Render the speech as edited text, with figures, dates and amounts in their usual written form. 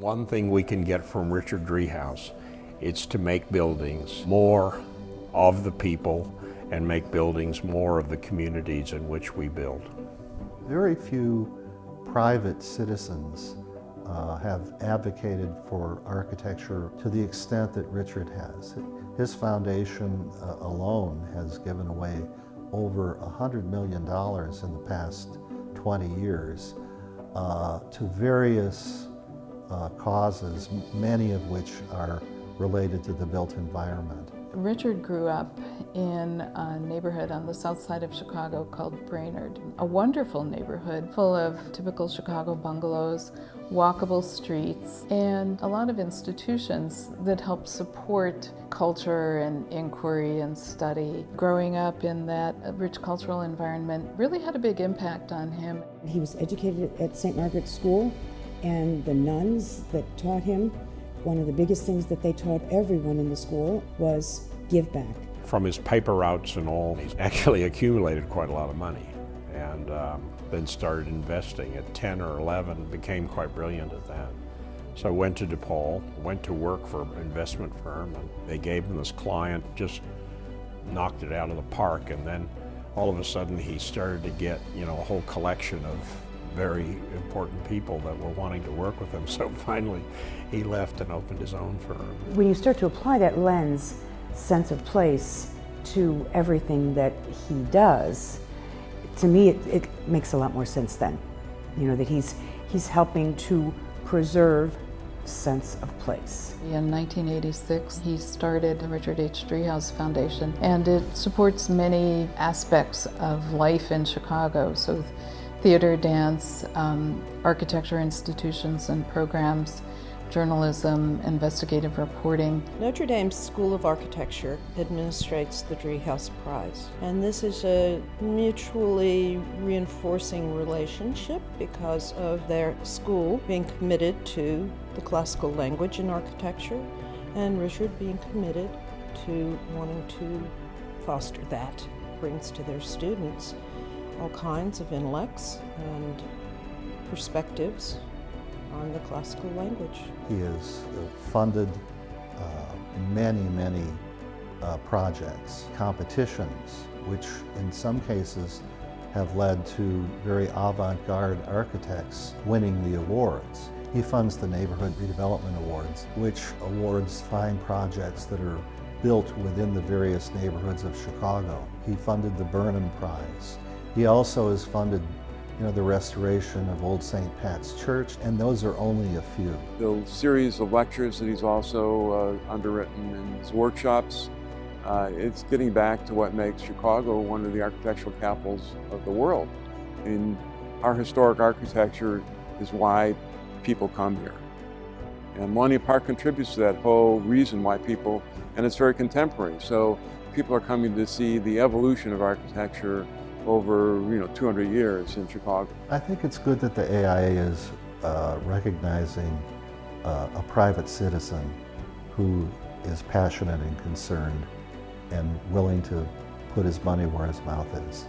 One thing we can get from Richard Driehaus, it's to make buildings more of the people and make buildings more of the communities in which we build. Very few private citizens have advocated for architecture to the extent that Richard has. His foundation alone has given away over $100 million in the past 20 years to various causes, many of which are related to the built environment. Richard grew up in a neighborhood on the south side of Chicago called Brainerd, a wonderful neighborhood full of typical Chicago bungalows, walkable streets, and a lot of institutions that help support culture and inquiry and study. Growing up in that rich cultural environment really had a big impact on him. He was educated at St. Margaret's School, and the nuns that taught him, one of the biggest things that they taught everyone in the school was give back. From his paper routes and all, he's actually accumulated quite a lot of money, and then started investing at 10 or 11, became quite brilliant at that. So I went to DePaul, went to work for an investment firm, and they gave him this client, just knocked it out of the park, and then all of a sudden he started to get, a whole collection of very important people that were wanting to work with him. So finally he left and opened his own firm. When you start to apply that lens, sense of place, to everything that he does, to me it makes a lot more sense then. That he's helping to preserve sense of place. In 1986, he started the Richard H. Driehaus Foundation, and it supports many aspects of life in Chicago. So theater, dance, architecture institutions and programs, journalism, investigative reporting. Notre Dame's School of Architecture administrates the Driehaus Prize, and this is a mutually reinforcing relationship because of their school being committed to the classical language in architecture, and Richard being committed to wanting to foster that. Brings to their students all kinds of intellects and perspectives on the classical language. He has funded many projects, competitions, which in some cases have led to very avant-garde architects winning the awards. He funds the Neighborhood Redevelopment Awards, which awards fine projects that are built within the various neighborhoods of Chicago. He funded the Burnham Prize. He also has funded the restoration of Old St. Pat's Church, and those are only a few. The series of lectures that he's also underwritten in his workshops, it's getting back to what makes Chicago one of the architectural capitals of the world. Our historic architecture is why people come here. And Millennium Park contributes to that whole reason why people, and it's very contemporary. So people are coming to see the evolution of architecture over 200 years in Chicago. I think it's good that the AIA is recognizing a private citizen who is passionate and concerned and willing to put his money where his mouth is.